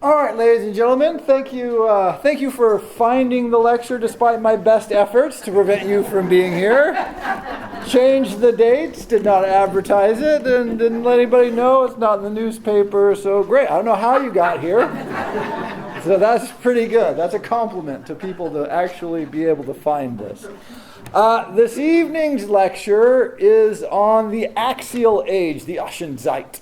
All right, ladies and gentlemen, thank you for finding the lecture despite my best efforts to prevent you from being here. Changed the dates, did not advertise it, and didn't let anybody know it's not in the newspaper, so great. I don't know how you got here. So that's pretty good. That's a compliment to people to actually be able to find this. This evening's lecture is on the Axial Age, the Zeit.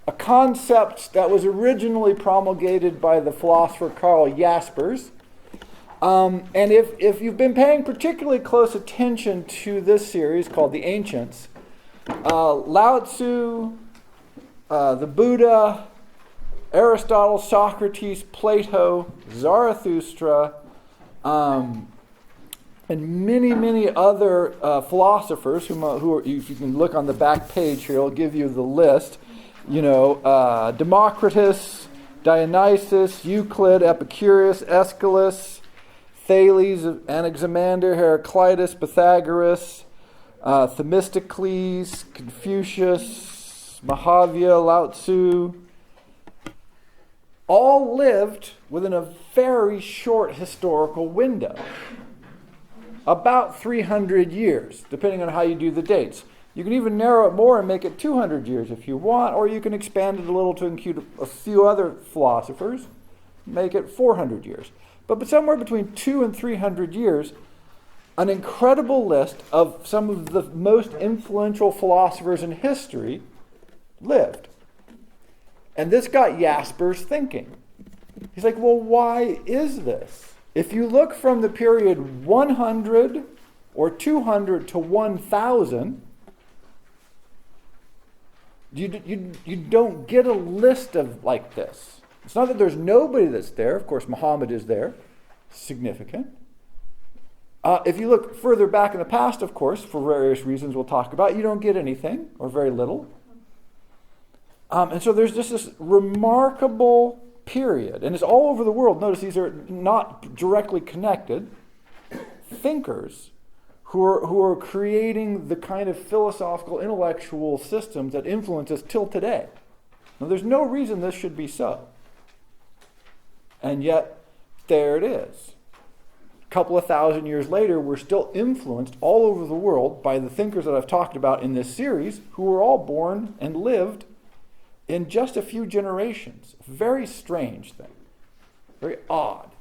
A concept that was originally promulgated by the philosopher Karl Jaspers. And if you've been paying particularly close attention to this series called The Ancients, Lao Tzu, the Buddha, Aristotle, Socrates, Plato, Zarathustra, and many, many other philosophers who are, if you can look on the back page here, it'll give you the list. Democritus, Dionysius, Euclid, Epicurus, Aeschylus, Thales, Anaximander, Heraclitus, Pythagoras, Themistocles, Confucius, Mahavira, Lao Tzu, all lived within a very short historical window. About 300 years, depending on how you do the dates. You can even narrow it more and make it 200 years if you want, or you can expand it a little to include a few other philosophers, make it 400 years. But somewhere between 200 and 300 years, an incredible list of some of the most influential philosophers in history lived. And this got Jaspers thinking. He's like, well, why is this? If you look from the period 100 or 200 to 1,000, you don't get a list of like this. It's not that there's nobody that's there. Of course, Muhammad is there. Significant. If you look further back in the past, of course, for various reasons we'll talk about, you don't get anything, or very little. And so there's just this remarkable period. And it's all over the world. Notice these are not directly connected. Thinkers who are creating the kind of philosophical, intellectual systems that influence us till today. Now, there's no reason this should be so. And yet, there it is. A couple of thousand years later, we're still influenced all over the world by the thinkers that I've talked about in this series, who were all born and lived in just a few generations. Very strange thing. Very odd.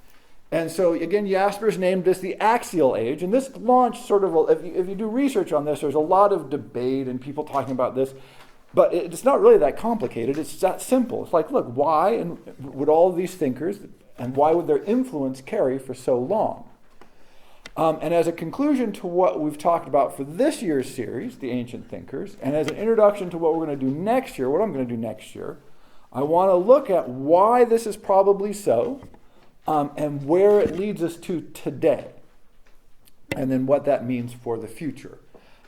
And so, again, Jaspers named this the Axial Age. And this launched sort of, if you do research on this, there's a lot of debate and people talking about this. But it's not really that complicated. It's that simple. It's like, look, why and would all of these thinkers, and why would their influence carry for so long? And as a conclusion to what we've talked about for this year's series, The Ancient Thinkers, and as an introduction to what we're going to do next year, what I'm going to do next year, I want to look at why this is probably so, and where it leads us to today, and then what that means for the future.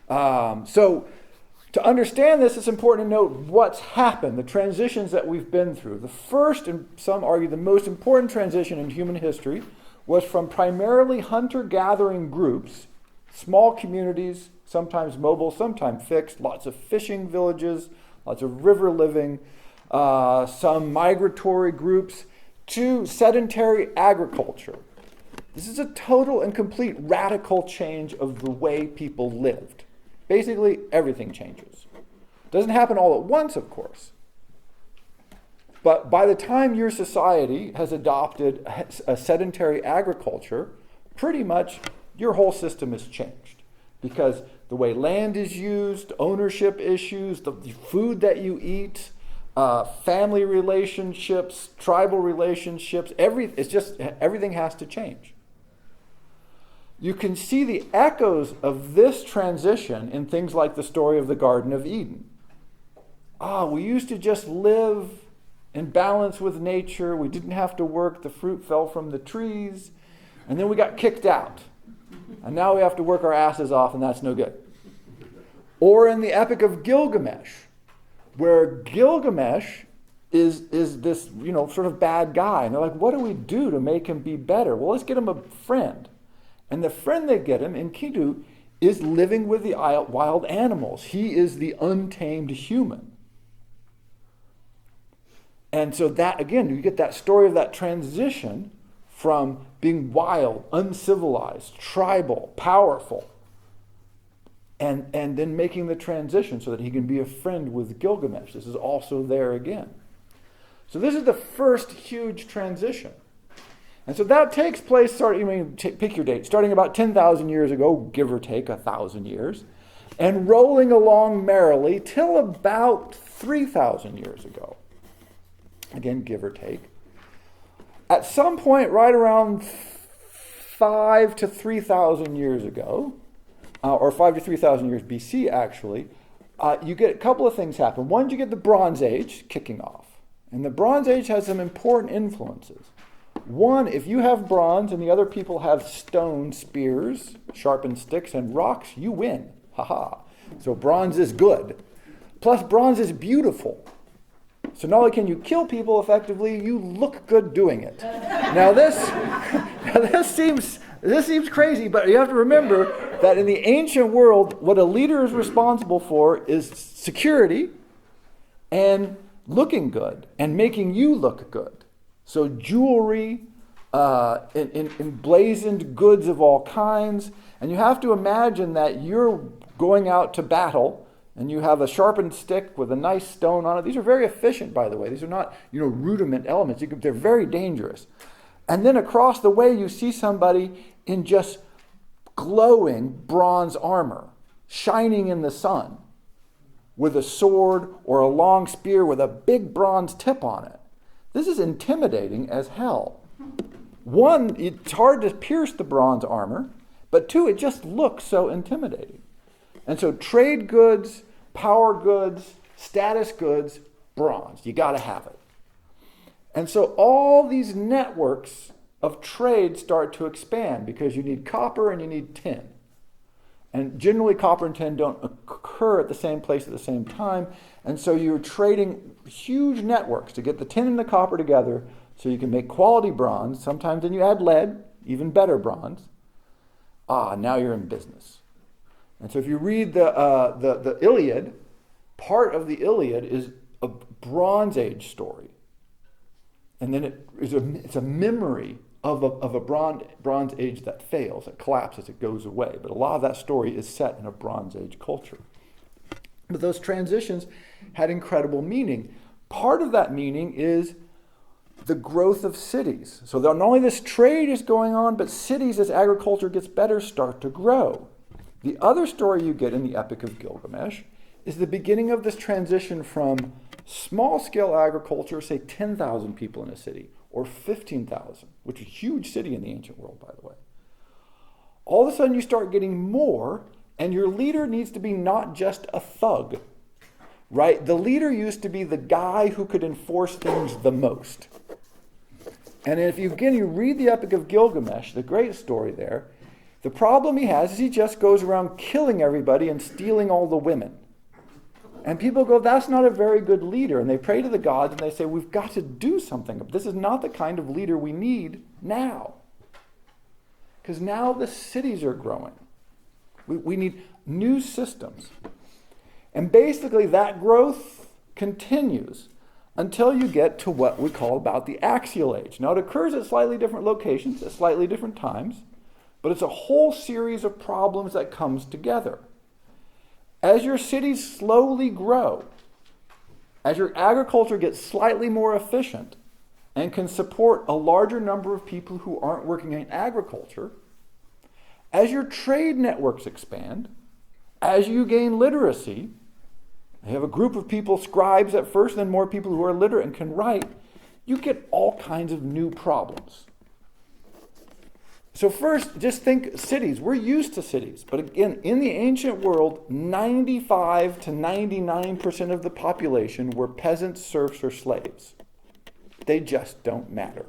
So to understand this, it's important to note what's happened, the transitions that we've been through. The first, and some argue the most important transition in human history, was from primarily hunter-gathering groups, small communities, sometimes mobile, sometimes fixed, lots of fishing villages, lots of river living, some migratory groups, to sedentary agriculture. This is a total and complete radical change of the way people lived. Basically, everything changes. Doesn't happen all at once, of course. But by the time your society has adopted a sedentary agriculture, pretty much your whole system has changed. Because the way land is used, ownership issues, the food that you eat, family relationships, tribal relationships, everything has to change. You can see the echoes of this transition in things like the story of the Garden of Eden. We used to just live in balance with nature. We didn't have to work. The fruit fell from the trees. And then we got kicked out. And now we have to work our asses off, and that's no good. Or in the Epic of Gilgamesh, where Gilgamesh is this, sort of bad guy. And they're like, what do we do to make him be better? Well, let's get him a friend. And the friend they get him, Enkidu, is living with the wild animals. He is the untamed human. And so that, again, you get that story of that transition from being wild, uncivilized, tribal, powerful, and then making the transition so that he can be a friend with Gilgamesh. This is also there again. So this is the first huge transition. And so that takes place, pick your date, starting about 10,000 years ago, give or take 1,000 years, and rolling along merrily till about 3,000 years ago. Again, give or take. At some point, right around 5 to 3,000 years ago, or 5 to 3,000 years BC, actually, you get a couple of things happen. One, you get the Bronze Age kicking off. And the Bronze Age has some important influences. One, if you have bronze and the other people have stone spears, sharpened sticks, and rocks, you win. Ha-ha. So bronze is good. Plus, bronze is beautiful. So not only can you kill people effectively, you look good doing it. Now this seems crazy, but you have to remember that in the ancient world, what a leader is responsible for is security and looking good and making you look good. So jewelry, emblazoned goods of all kinds, and you have to imagine that you're going out to battle and you have a sharpened stick with a nice stone on it. These are very efficient, by the way. These are not, rudiment elements. They're very dangerous. And then across the way, you see somebody in just glowing bronze armor, shining in the sun, with a sword or a long spear with a big bronze tip on it. This is intimidating as hell. One, it's hard to pierce the bronze armor, but two, it just looks so intimidating. And so trade goods, power goods, status goods, bronze. You got to have it. And so all these networks of trade start to expand because you need copper and you need tin. And generally copper and tin don't occur at the same place at the same time. And so you're trading huge networks to get the tin and the copper together so you can make quality bronze. Sometimes then you add lead, even better bronze. Now you're in business. And so if you read the Iliad, part of the Iliad is a Bronze Age story. And then it's a memory of a Bronze Age that fails, that collapses, it goes away. But a lot of that story is set in a Bronze Age culture. But those transitions had incredible meaning. Part of that meaning is the growth of cities. So not only this trade is going on, but cities, as agriculture gets better, start to grow. The other story you get in the Epic of Gilgamesh is the beginning of this transition from small-scale agriculture, say 10,000 people in a city, or 15,000, which is a huge city in the ancient world, by the way. All of a sudden you start getting more, and your leader needs to be not just a thug, right? The leader used to be the guy who could enforce things the most. And if you read the Epic of Gilgamesh, the great story there, the problem he has is he just goes around killing everybody and stealing all the women. And people go, that's not a very good leader. And they pray to the gods and they say, we've got to do something. This is not the kind of leader we need now. Because now the cities are growing. We need new systems. And basically that growth continues until you get to what we call about the Axial Age. Now it occurs at slightly different locations, at slightly different times, but it's a whole series of problems that comes together. As your cities slowly grow, as your agriculture gets slightly more efficient and can support a larger number of people who aren't working in agriculture, as your trade networks expand, as you gain literacy, you have a group of people, scribes at first, then more people who are literate and can write, you get all kinds of new problems. So first, just think cities. We're used to cities. But again, in the ancient world, 95 to 99% of the population were peasants, serfs, or slaves. They just don't matter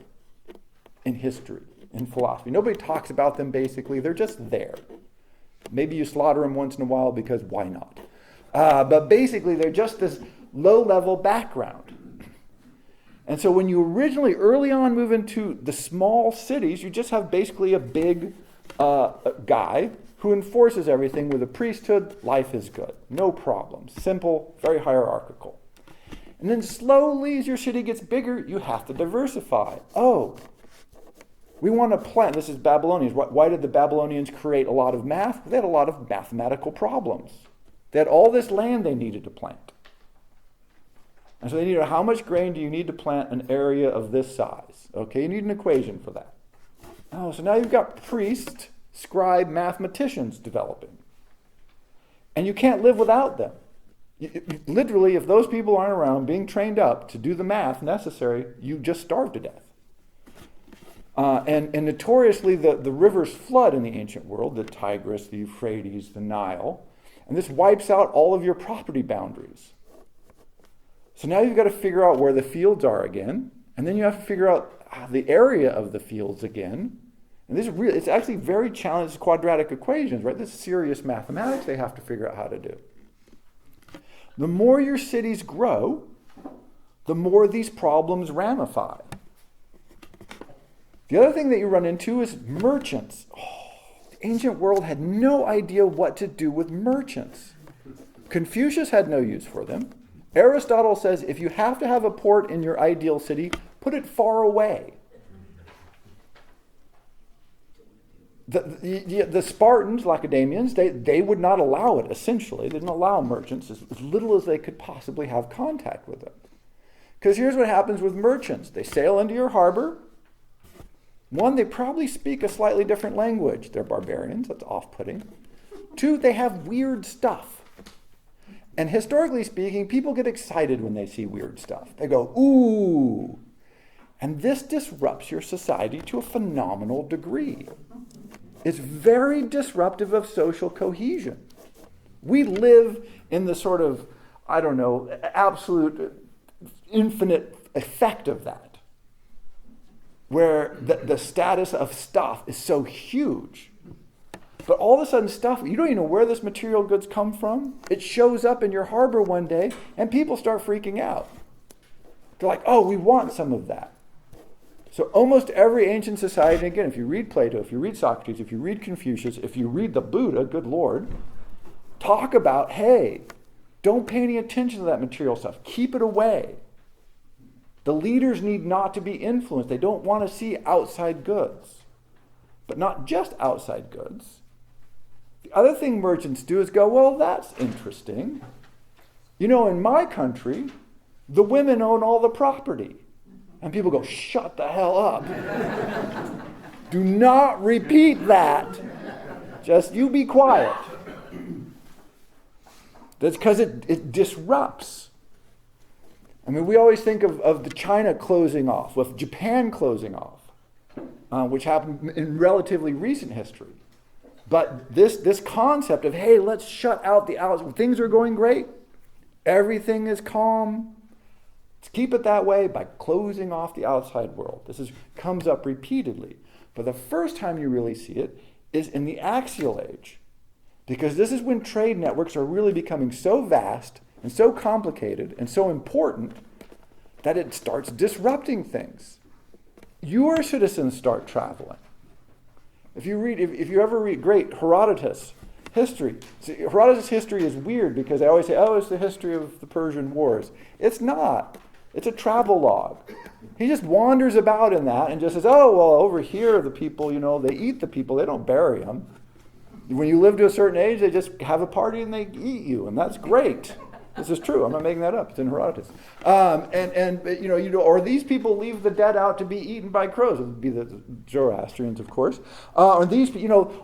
in history, in philosophy. Nobody talks about them, basically. They're just there. Maybe you slaughter them once in a while because why not? But basically, they're just this low-level background. And so when you early on move into the small cities, you just have basically a big guy who enforces everything with a priesthood. Life is good. No problems. Simple, very hierarchical. And then slowly, as your city gets bigger, you have to diversify. Oh, we want to plant. This is Babylonians. Why did the Babylonians create a lot of math? They had a lot of mathematical problems. They had all this land they needed to plant. And so they needed, how much grain do you need to plant an area of this size? Okay, you need an equation for that. Oh, so now you've got priests, scribe, mathematicians developing. And you can't live without them. Literally, if those people aren't around being trained up to do the math necessary, you just starve to death. And notoriously, the rivers flood in the ancient world, the Tigris, the Euphrates, the Nile, and this wipes out all of your property boundaries. So now you've got to figure out where the fields are again, and then you have to figure out the area of the fields again. And this is really, it's actually very challenging quadratic equations, right? This is serious mathematics they have to figure out how to do. The more your cities grow, the more these problems ramify. The other thing that you run into is merchants. The ancient world had no idea what to do with merchants. Confucius had no use for them. Aristotle says if you have to have a port in your ideal city, put it far away. The Spartans, Lacedaemonians, they would not allow it, essentially. They didn't allow merchants as little as they could possibly have contact with them. Because here's what happens with merchants. They sail into your harbor. One, they probably speak a slightly different language. They're barbarians. That's off-putting. Two, they have weird stuff. And historically speaking, people get excited when they see weird stuff. They go, ooh. And this disrupts your society to a phenomenal degree. It's very disruptive of social cohesion. We live in the sort of, absolute infinite effect of that, where the status of stuff is so huge. But all of a sudden stuff, you don't even know where this material goods come from. It shows up in your harbor one day, and people start freaking out. They're like, oh, we want some of that. So almost every ancient society, and again, if you read Plato, if you read Socrates, if you read Confucius, if you read the Buddha, good Lord, talk about, hey, don't pay any attention to that material stuff. Keep it away. The leaders need not to be influenced. They don't want to see outside goods. But not just outside goods. The other thing merchants do is go, well, that's interesting. You know, in my country, the women own all the property. And people go, shut the hell up. Do not repeat that. Just you be quiet. That's because it disrupts. I mean, we always think of the China closing off, with Japan closing off, which happened in relatively recent history. But this concept of, hey, let's shut out the outside. Things are going great. Everything is calm. Let's keep it that way by closing off the outside world. Comes up repeatedly. But the first time you really see it is in the Axial Age. Because this is when trade networks are really becoming so vast and so complicated and so important that it starts disrupting things. Your citizens start traveling. If you ever read great Herodotus history, see, Herodotus' history is weird because they always say, oh, it's the history of the Persian Wars. It's not. It's a travel log. He just wanders about in that and just says, oh, well, over here the people, they eat the people. They don't bury them. When you live to a certain age, they just have a party and they eat you, and that's great. This is true. I'm not making that up. It's in Herodotus. Or these people leave the dead out to be eaten by crows. It would be the Zoroastrians, of course. Or these,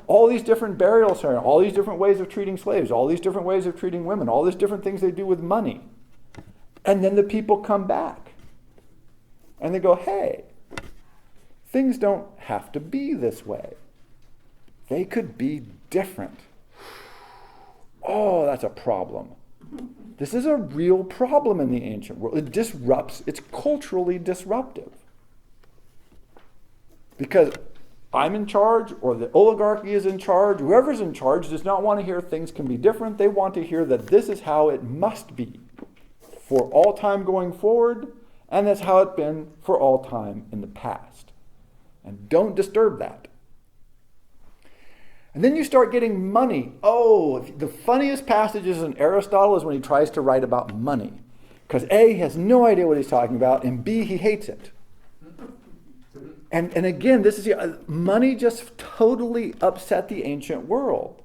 all these different burial ceremonies, all these different ways of treating slaves, all these different ways of treating women, all these different things they do with money. And then the people come back. And they go, hey, things don't have to be this way. They could be different. Oh, that's a problem. This is a real problem in the ancient world. It disrupts, it's culturally disruptive. Because I'm in charge, or the oligarchy is in charge, whoever's in charge does not want to hear things can be different. They want to hear that this is how it must be for all time going forward, and that's how it's been for all time in the past. And don't disturb that. And then you start getting money. Oh, the funniest passages in Aristotle is when he tries to write about money. Because A, he has no idea what he's talking about, and B, he hates it. And again, this is money just totally upset the ancient world.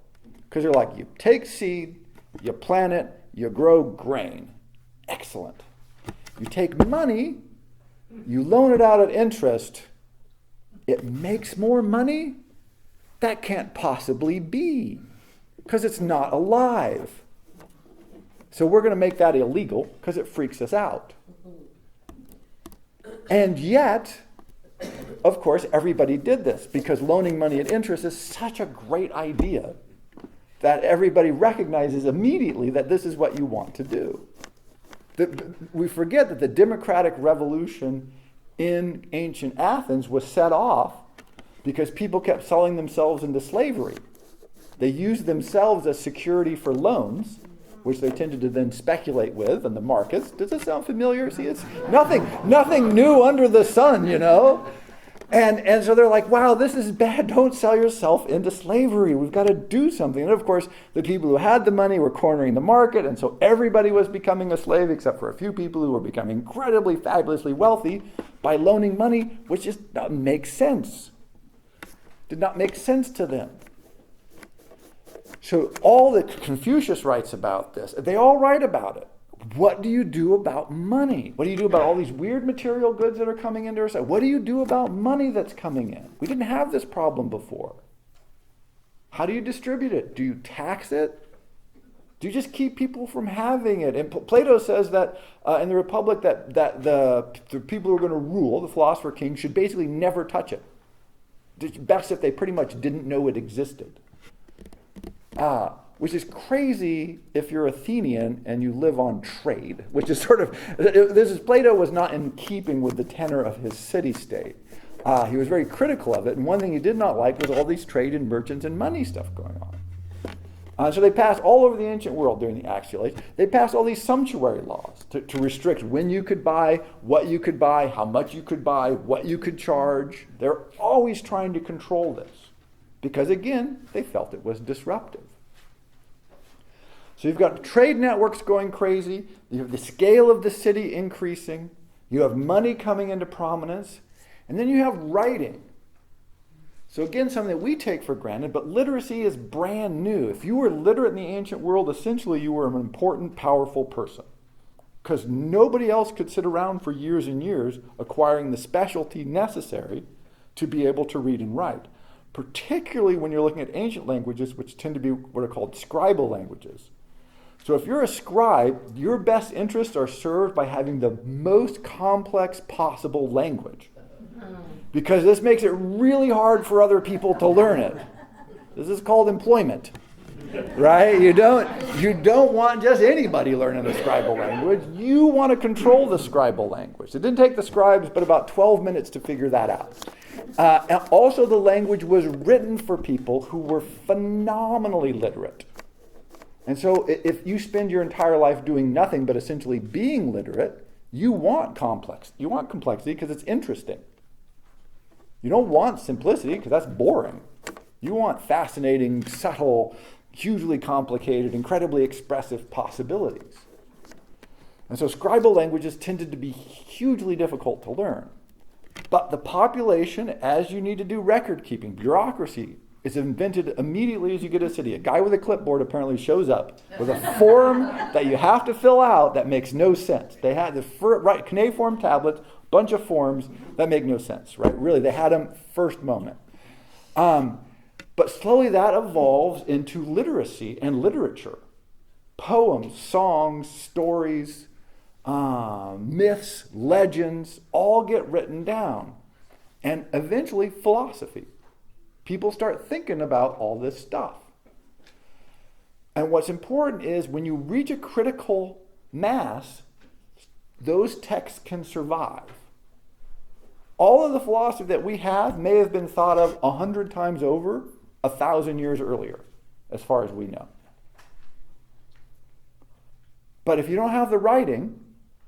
Because they're like, you take seed, you plant it, you grow grain. Excellent. You take money, you loan it out at interest, it makes more money? That can't possibly be, because it's not alive. So we're going to make that illegal because it freaks us out. And yet, of course, everybody did this because loaning money at interest is such a great idea that everybody recognizes immediately that this is what you want to do. We forget that the democratic revolution in ancient Athens was set off because people kept selling themselves into slavery. They used themselves as security for loans, which they tended to then speculate with in the markets. Does this sound familiar? See, it's nothing new under the sun, you know? And so they're like, wow, this is bad. Don't sell yourself into slavery. We've got to do something. And of course, the people who had the money were cornering the market, and so everybody was becoming a slave except for a few people who were becoming incredibly, fabulously wealthy by loaning money, which just doesn't make sense. Did not make sense to them. So all that Confucius writes about this, they all write about it. What do you do about money? What do you do about all these weird material goods that are coming into our society? What do you do about money that's coming in? We didn't have this problem before. How do you distribute it? Do you tax it? Do you just keep people from having it? And Plato says that in the Republic that the people who are going to rule, the philosopher king, should basically never touch it. It's best if they pretty much didn't know it existed. Which is crazy if you're Athenian and you live on trade, which is sort of, Plato was not in keeping with the tenor of his city-state. He was very critical of it, and one thing he did not like was all these trade and merchants and money stuff going on. So they passed all over the ancient world during the Axial Age, they passed all these sumptuary laws to restrict when you could buy, what you could buy, how much you could buy, what you could charge. They're always trying to control this because, again, they felt it was disruptive. So you've got trade networks going crazy, you have the scale of the city increasing, you have money coming into prominence, and then you have writing. So again, something that we take for granted, but literacy is brand new. If you were literate in the ancient world, essentially you were an important, powerful person. Because nobody else could sit around for years and years acquiring the specialty necessary to be able to read and write. Particularly when you're looking at ancient languages, which tend to be what are called scribal languages. So if you're a scribe, your best interests are served by having the most complex possible language. Because this makes it really hard for other people to learn it. This is called employment. Right? You don't want just anybody learning the scribal language. You want to control the scribal language. It didn't take the scribes but about 12 minutes to figure that out. And also the language was written for people who were phenomenally literate. And so if you spend your entire life doing nothing but essentially being literate, you want complexity because it's interesting. You don't want simplicity because that's boring. You want fascinating, subtle, hugely complicated, incredibly expressive possibilities. And so scribal languages tended to be hugely difficult to learn. But the population, as you need to do record keeping, bureaucracy, is invented immediately as you get a city. A guy with a clipboard apparently shows up with a form that you have to fill out that makes no sense. They had cuneiform tablets, bunch of forms that make no sense, right? Really, they had them first moment. But slowly that evolves into literacy and literature. Poems, songs, stories, myths, legends, all get written down. And eventually philosophy. People start thinking about all this stuff. And what's important is when you reach a critical mass, those texts can survive. All of the philosophy that we have may have been thought of 100 times over 1,000 years earlier, as far as we know. But if you don't have the writing,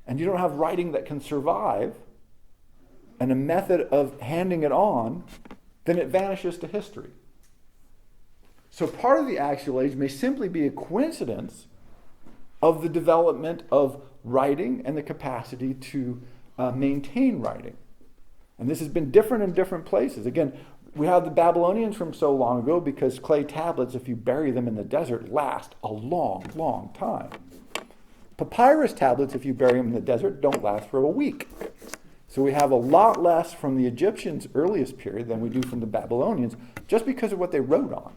and you don't have writing that can survive, and a method of handing it on, then it vanishes to history. So part of the Axial Age may simply be a coincidence of the development of writing and the capacity to maintain writing. And this has been different in different places. Again, we have the Babylonians from so long ago because clay tablets, if you bury them in the desert, last a long, long time. Papyrus tablets, if you bury them in the desert, don't last for a week. So we have a lot less from the Egyptians' earliest period than we do from the Babylonians, just because of what they wrote on.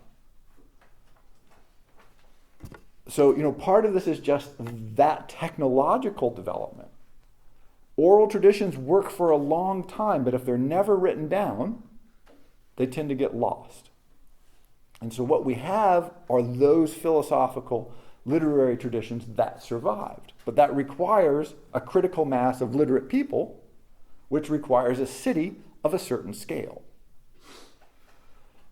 So, part of this is just that technological development. Oral traditions work for a long time, but if they're never written down, they tend to get lost. And so what we have are those philosophical literary traditions that survived. But that requires a critical mass of literate people, which requires a city of a certain scale.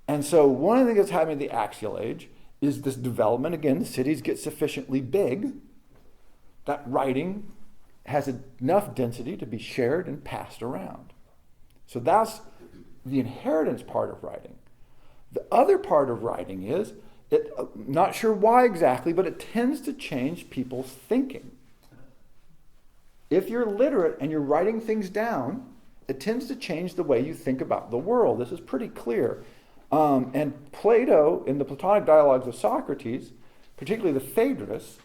And so one of the things that's happening in the Axial Age is this development. Again, the cities get sufficiently big that writing has enough density to be shared and passed around. So that's the inheritance part of writing. The other part of writing is, not sure why exactly, but it tends to change people's thinking. If you're literate and you're writing things down, it tends to change the way you think about the world. This is pretty clear. And Plato, in the Platonic dialogues of Socrates, particularly the Phaedrus,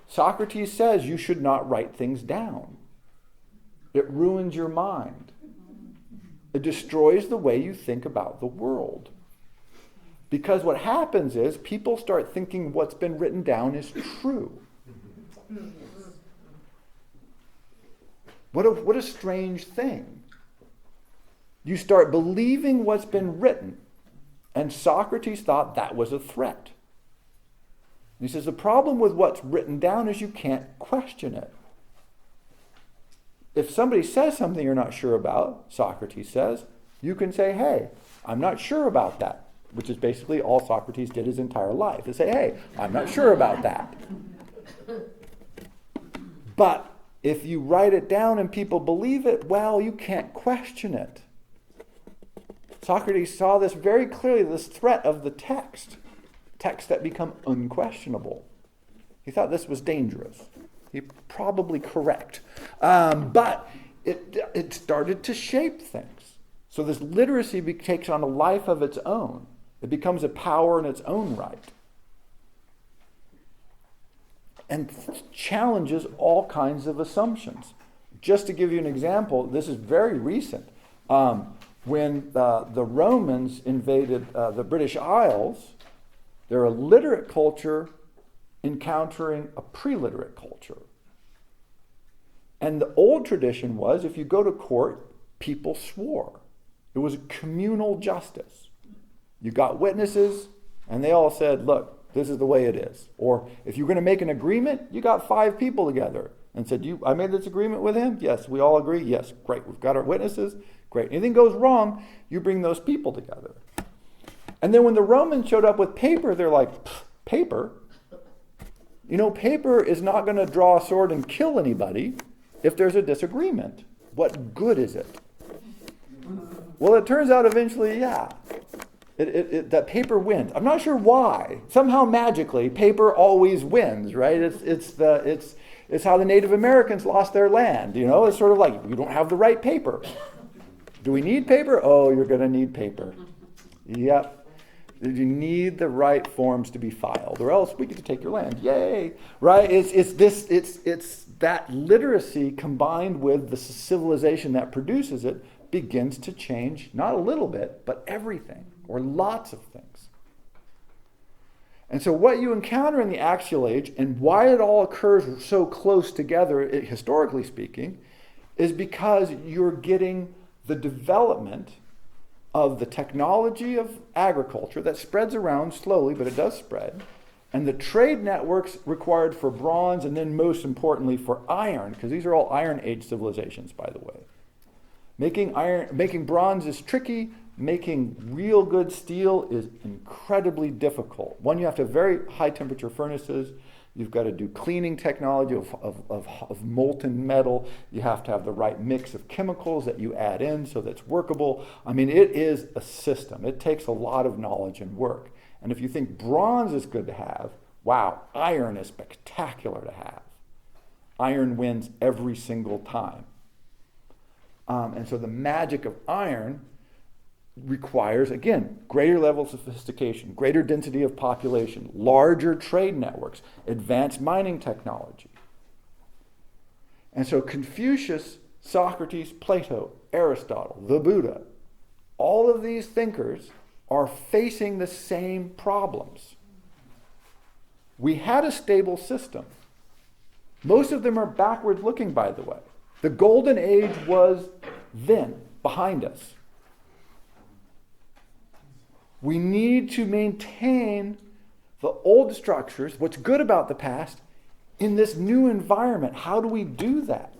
Socrates says you should not write things down. It ruins your mind. It destroys the way you think about the world. Because what happens is people start thinking what's been written down is true. What a strange thing. You start believing what's been written. And Socrates thought that was a threat. And he says the problem with what's written down is you can't question it. If somebody says something you're not sure about, Socrates says, you can say, hey, I'm not sure about that. Which is basically all Socrates did his entire life. To say, hey, I'm not sure about that. But if you write it down and people believe it, well, you can't question it. Socrates saw this very clearly, this threat of the texts that become unquestionable. He thought this was dangerous. He's probably correct. But it started to shape things. So this literacy takes on a life of its own. It becomes a power in its own right. And challenges all kinds of assumptions. Just to give you an example, this is very recent. When the Romans invaded the British Isles, they're a literate culture encountering a pre-literate culture. And the old tradition was, if you go to court, people swore. It was a communal justice. You got witnesses, and they all said, look, this is the way it is. Or if you're going to make an agreement, you got 5 people together and said, I made this agreement with him? Yes, we all agree? Yes, great. We've got our witnesses? Great. Anything goes wrong, you bring those people together. And then when the Romans showed up with paper, they're like, paper? Paper is not going to draw a sword and kill anybody if there's a disagreement. What good is it? Well, it turns out eventually, yeah. That paper wins. I'm not sure why. Somehow magically, paper always wins, right? It's how the Native Americans lost their land. It's sort of like you don't have the right paper. Do we need paper? Oh, you're going to need paper. Yep. You need the right forms to be filed, or else we get to take your land. Yay! Right? It's that literacy combined with the civilization that produces it begins to change not a little bit, but everything. Or lots of things. And so what you encounter in the Axial Age, and why it all occurs so close together, historically speaking, is because you're getting the development of the technology of agriculture that spreads around slowly, but it does spread, and the trade networks required for bronze, and then most importantly for iron, because these are all Iron Age civilizations, by the way. Making bronze is tricky. Making real good steel is incredibly difficult. One, you have to have very high temperature furnaces. You've got to do cleaning technology of molten metal. You have to have the right mix of chemicals that you add in so that's workable. I mean, it is a system. It takes a lot of knowledge and work. And if you think bronze is good to have, wow, iron is spectacular to have. Iron wins every single time. And so the magic of iron requires, again, greater levels of sophistication, greater density of population, larger trade networks, advanced mining technology. And so Confucius, Socrates, Plato, Aristotle, the Buddha, all of these thinkers are facing the same problems. We had a stable system. Most of them are backward looking, by the way. The golden age was then, behind us. We need to maintain the old structures, what's good about the past, in this new environment. How do we do that?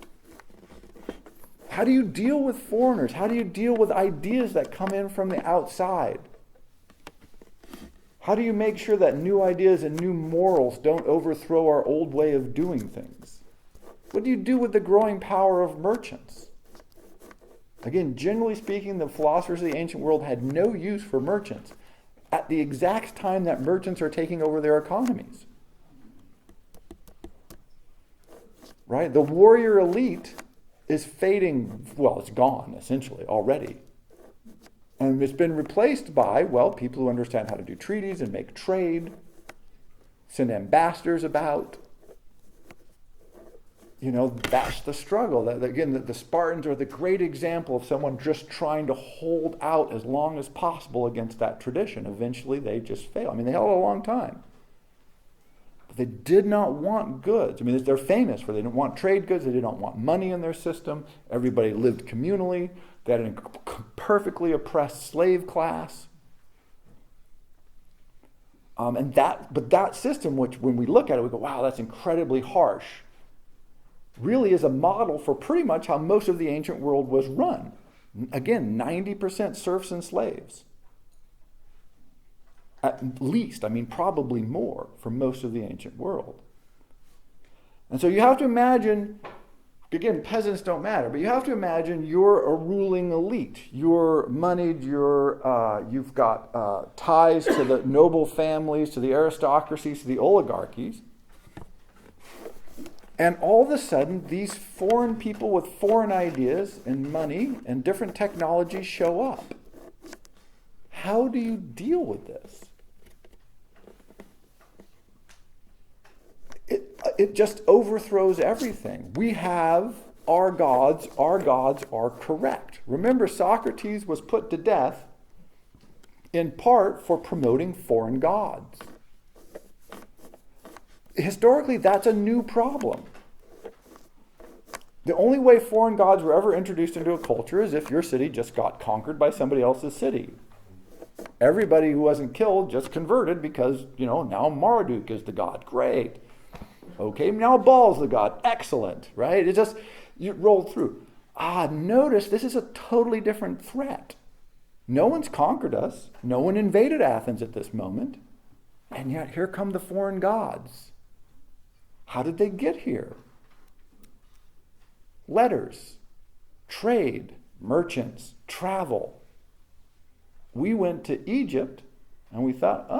How do you deal with foreigners? How do you deal with ideas that come in from the outside? How do you make sure that new ideas and new morals don't overthrow our old way of doing things? What do you do with the growing power of merchants? Again, generally speaking, the philosophers of the ancient world had no use for merchants at the exact time that merchants are taking over their economies. Right? The warrior elite is fading, well, it's gone, essentially, already. And it's been replaced by, well, people who understand how to do treaties and make trade, send ambassadors about. You know, that's the struggle. That, again, the Spartans are the great example of someone just trying to hold out as long as possible against that tradition. Eventually, they just fail. I mean, they held a long time. But they did not want goods. I mean, they're famous for they didn't want trade goods. They didn't want money in their system. Everybody lived communally. They had a perfectly oppressed slave class. But that system, which when we look at it, we go, wow, that's incredibly harsh, really is a model for pretty much how most of the ancient world was run. Again, 90% serfs and slaves. At least, I mean, probably more for most of the ancient world. And so you have to imagine, again, peasants don't matter, but you have to imagine you're a ruling elite. You're moneyed, you've got ties to the noble families, to the aristocracies, to the oligarchies. And all of a sudden, these foreign people with foreign ideas and money and different technologies show up. How do you deal with this? It just overthrows everything. We have our gods are correct. Remember, Socrates was put to death in part for promoting foreign gods. Historically, that's a new problem. The only way foreign gods were ever introduced into a culture is if your city just got conquered by somebody else's city. Everybody who wasn't killed just converted because, now Marduk is the god. Great. Okay, now Baal's the god. Excellent, right? It just, you rolled through. Notice this is a totally different threat. No one's conquered us. No one invaded Athens at this moment. And yet here come the foreign gods. How did they get here? Letters, trade, merchants, travel. We went to Egypt and we thought,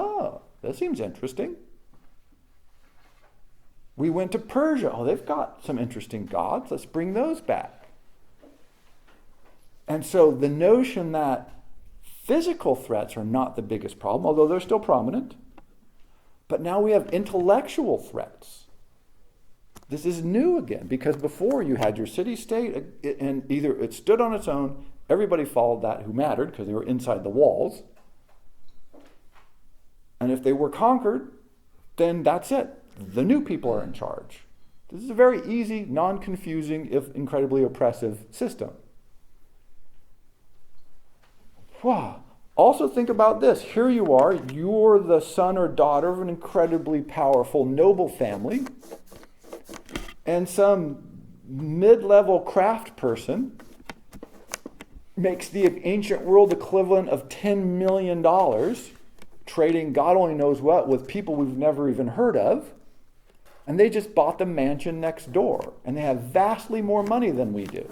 that seems interesting. We went to Persia. They've got some interesting gods. Let's bring those back. And so the notion that physical threats are not the biggest problem, although they're still prominent, but now we have intellectual threats. This is new again, because before you had your city-state, and either it stood on its own, everybody followed that who mattered because they were inside the walls, and if they were conquered, then that's it. The new people are in charge. This is a very easy, non-confusing, if incredibly oppressive system. Wow. Also think about this. Here you are. You're the son or daughter of an incredibly powerful noble family. And some mid-level craft person makes the ancient world equivalent of $10 million, trading God only knows what with people we've never even heard of. And they just bought the mansion next door. And they have vastly more money than we do.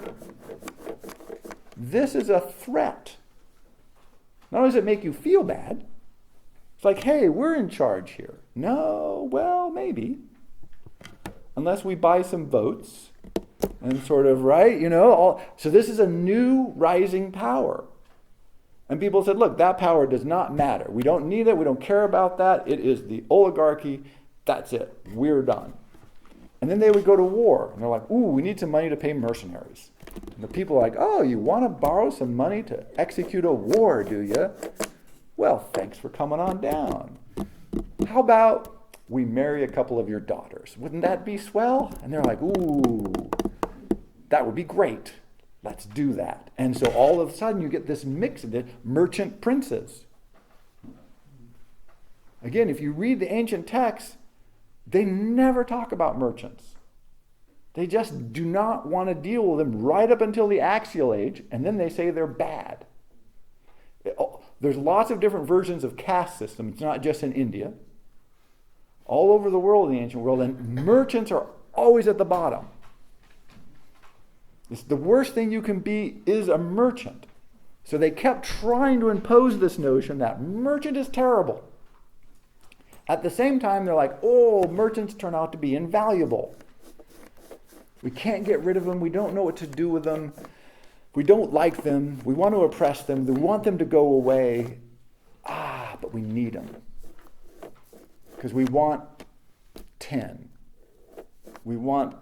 This is a threat. Not only does it make you feel bad, it's like, hey, we're in charge here. No, well, maybe. unless we buy some votes and sort of, right, so this is a new rising power. And people said, look, that power does not matter. We don't need it. We don't care about that. It is the oligarchy. That's it. We're done. And then they would go to war. And they're like, ooh, we need some money to pay mercenaries. And the people are like, oh, you want to borrow some money to execute a war, do you? Well, thanks for coming on down. How about we marry a couple of your daughters? Wouldn't that be swell? And they're like, ooh, that would be great. Let's do that. And so all of a sudden you get this mix of the merchant princes. Again, if you read the ancient texts, they never talk about merchants. They just do not want to deal with them right up until the Axial Age, and then they say they're bad. There's lots of different versions of caste system. It's not just in India. All over the world, in the ancient world, and merchants are always at the bottom. It's the worst thing you can be is a merchant. So they kept trying to impose this notion that merchant is terrible. At the same time, they're like, oh, merchants turn out to be invaluable. We can't get rid of them. We don't know what to do with them. We don't like them. We want to oppress them. We want them to go away. But we need them. Because we want tin. We want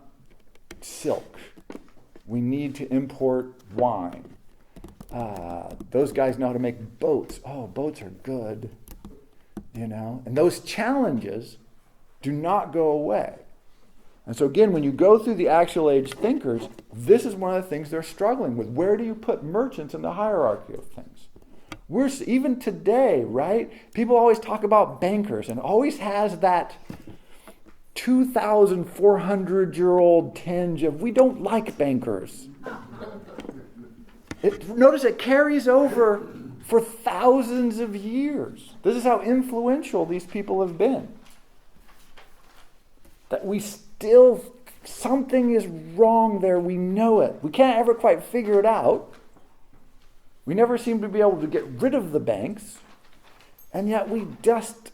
silk. We need to import wine. Those guys know how to make boats. Oh, boats are good. And those challenges do not go away. And so again, when you go through the Axial Age thinkers, this is one of the things they're struggling with. Where do you put merchants in the hierarchy of things? Even today, right? People always talk about bankers and always has that 2,400-year-old tinge of, we don't like bankers. Notice it carries over for thousands of years. This is how influential these people have been. That we still, something is wrong there, we know it. We can't ever quite figure it out. We never seem to be able to get rid of the banks, and yet we just,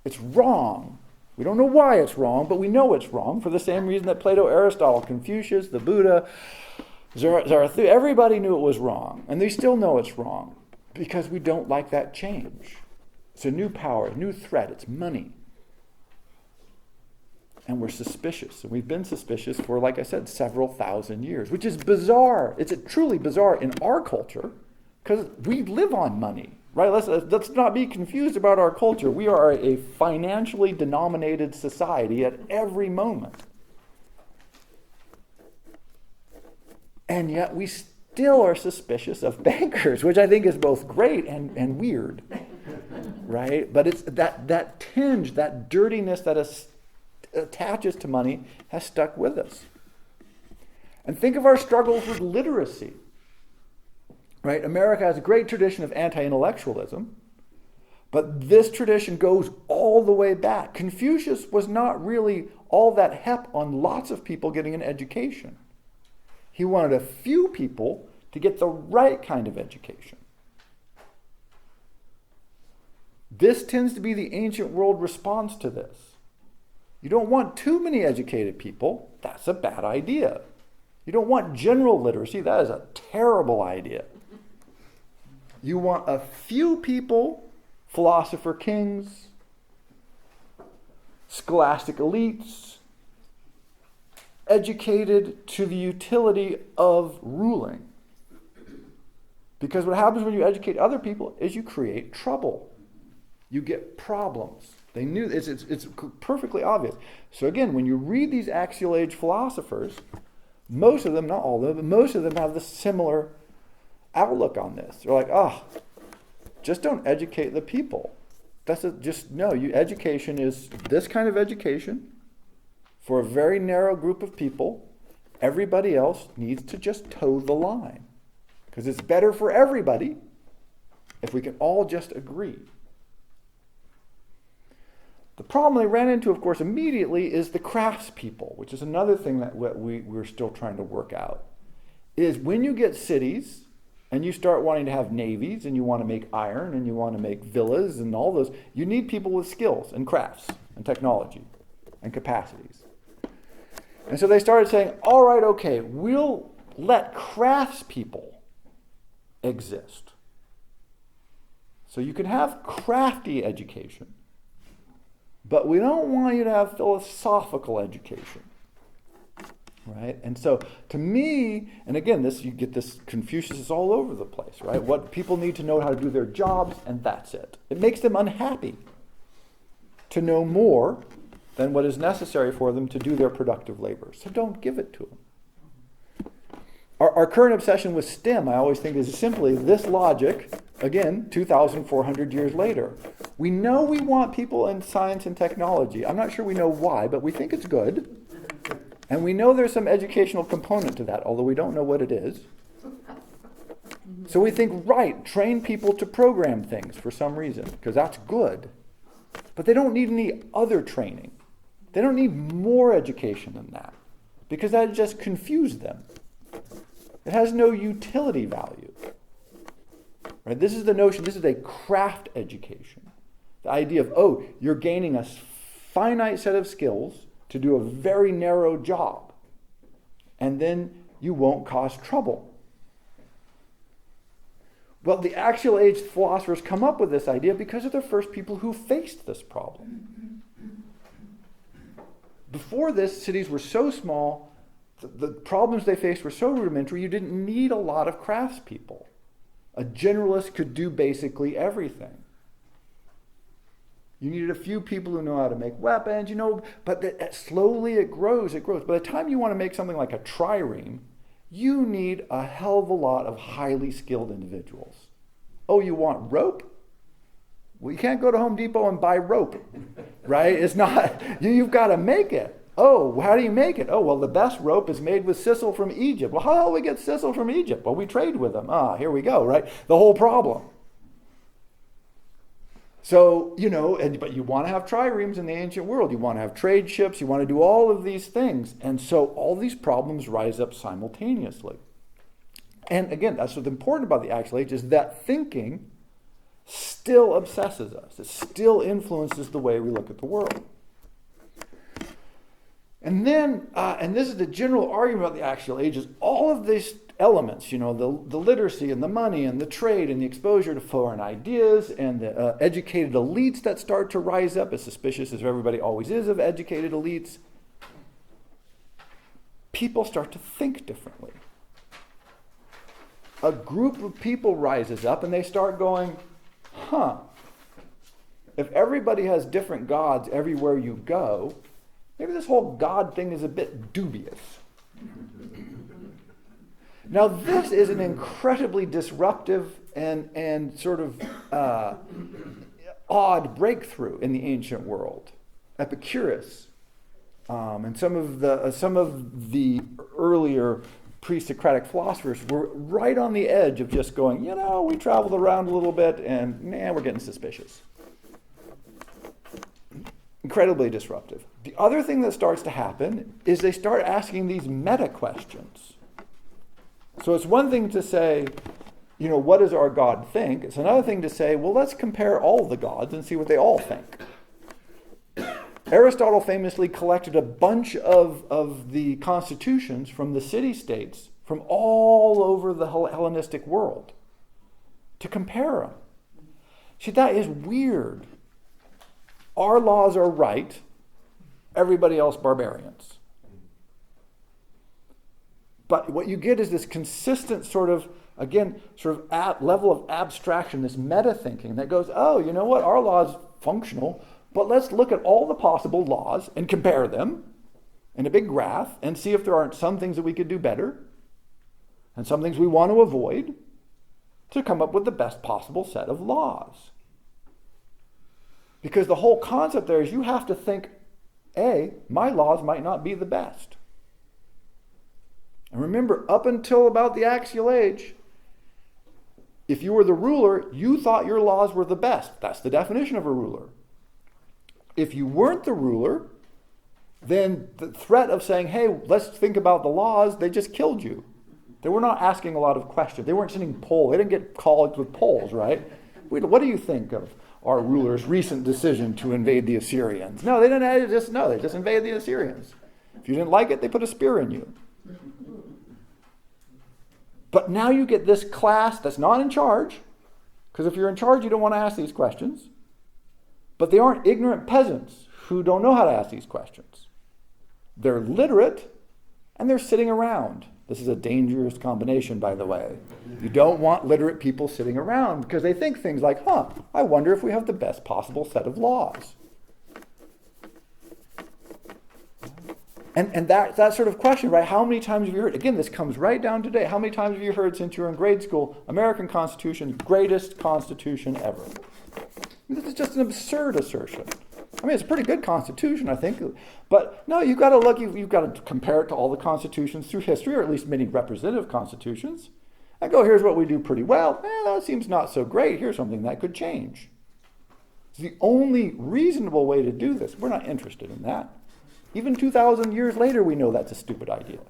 it's wrong. We don't know why it's wrong, but we know it's wrong for the same reason that Plato, Aristotle, Confucius, the Buddha, Zarathustra, everybody knew it was wrong, and they still know it's wrong because we don't like that change. It's a new power, a new threat, it's money. And we're suspicious, and we've been suspicious for, like I said, several thousand years, which is bizarre. It's truly bizarre in our culture because we live on money. Right, let's not be confused about our culture. We are a financially denominated society at every moment. And yet we still are suspicious of bankers, which I think is both great and weird. Right? But it's that tinge, that dirtiness that attaches to money has stuck with us. And think of our struggles with literacy. Right? America has a great tradition of anti-intellectualism, but this tradition goes all the way back. Confucius was not really all that hep on lots of people getting an education. He wanted a few people to get the right kind of education. This tends to be the ancient world response to this. You don't want too many educated people. That's a bad idea. You don't want general literacy. That is a terrible idea. You want a few people, philosopher kings, scholastic elites, educated to the utility of ruling. Because what happens when you educate other people is you create trouble. You get problems. They knew it's perfectly obvious. So again, when you read these Axial Age philosophers, most of them, not all of them, but most of them have this similar outlook on this. They're like, just don't educate the people. Education is this kind of education for a very narrow group of people. Everybody else needs to just toe the line. Because it's better for everybody if we can all just agree. The problem they ran into, of course, immediately is the craftspeople, which is another thing that we're still trying to work out. Is when you get cities and you start wanting to have navies and you want to make iron and you want to make villas and all those, you need people with skills and crafts and technology and capacities. And so they started saying, all right, okay, we'll let craftspeople exist. So you can have crafty education, but we don't want you to have philosophical education. Right? And so to me, and again, you get this, Confucius is all over the place, right? What people need to know how to do their jobs, and that's it. It makes them unhappy to know more than what is necessary for them to do their productive labor. So don't give it to them. Our current obsession with STEM, I always think, is simply this logic, again, 2,400 years later. We know we want people in science and technology. I'm not sure we know why, but we think it's good. And we know there's some educational component to that, although we don't know what it is. So we think, right, train people to program things for some reason, because that's good. But they don't need any other training. They don't need more education than that, because that just confused them. It has no utility value. Right? This is the notion, this is a craft education. The idea of, you're gaining a finite set of skills to do a very narrow job, and then you won't cause trouble. Well, the Axial Age philosophers come up with this idea because they're the first people who faced this problem. Before this, cities were so small, the problems they faced were so rudimentary, you didn't need a lot of craftspeople. A generalist could do basically everything. You needed a few people who know how to make weapons, but slowly it grows. By the time you want to make something like a trireme, you need a hell of a lot of highly skilled individuals. Oh, you want rope? Well, you can't go to Home Depot and buy rope, right? It's not, you've got to make it. Oh, how do you make it? Oh, well, the best rope is made with Cecil from Egypt. Well, how the hell do we get Cecil from Egypt? Well, we trade with him. Here we go, right? The whole problem. So, but you want to have triremes in the ancient world. You want to have trade ships. You want to do all of these things. And so all these problems rise up simultaneously. And again, that's what's important about the Axial Age, is that thinking still obsesses us. It still influences the way we look at the world. And then, and this is the general argument about the Axial Age, is all of these elements, the literacy and the money and the trade and the exposure to foreign ideas and the educated elites that start to rise up, as suspicious as everybody always is of educated elites, people start to think differently. A group of people rises up and they start going, if everybody has different gods everywhere you go, maybe this whole God thing is a bit dubious. Now, this is an incredibly disruptive and sort of odd breakthrough in the ancient world. Epicurus and some of the earlier pre-Socratic philosophers were right on the edge of just going, we traveled around a little bit and we're getting suspicious. Incredibly disruptive. The other thing that starts to happen is they start asking these meta questions. So it's one thing to say, what does our God think? It's another thing to say, well, let's compare all the gods and see what they all think. Aristotle famously collected a bunch of the constitutions from the city-states from all over the Hellenistic world to compare them. See, that is weird. Our laws are right, everybody else barbarians. But what you get is this consistent level of abstraction, this meta-thinking that goes, you know what, our law's functional, but let's look at all the possible laws and compare them in a big graph and see if there aren't some things that we could do better and some things we want to avoid to come up with the best possible set of laws. Because the whole concept there is you have to think, my laws might not be the best. And remember, up until about the Axial Age, if you were the ruler, you thought your laws were the best. That's the definition of a ruler. If you weren't the ruler, then the threat of saying, let's think about the laws, they just killed you. They were not asking a lot of questions. They weren't sending polls. They didn't get called with polls, right? What do you think of our ruler's recent decision to invade the Assyrians? No, they didn't. They just invaded the Assyrians. If you didn't like it, they put a spear in you. But now you get this class that's not in charge, because if you're in charge, you don't want to ask these questions. But they aren't ignorant peasants who don't know how to ask these questions. They're literate, and they're sitting around. This is a dangerous combination, by the way. You don't want literate people sitting around because they think things like, I wonder if we have the best possible set of laws. And that sort of question, right? How many times have you heard? Again, this comes right down today. How many times have you heard since you were in grade school, American Constitution, greatest constitution ever? This is just an absurd assertion. I mean, it's a pretty good constitution, I think. But no, you've got to look, you've got to compare it to all the constitutions through history, or at least many representative constitutions, and go, here's what we do pretty well. That seems not so great. Here's something that could change. It's the only reasonable way to do this. We're not interested in that. Even 2,000 years later, we know that's a stupid idea.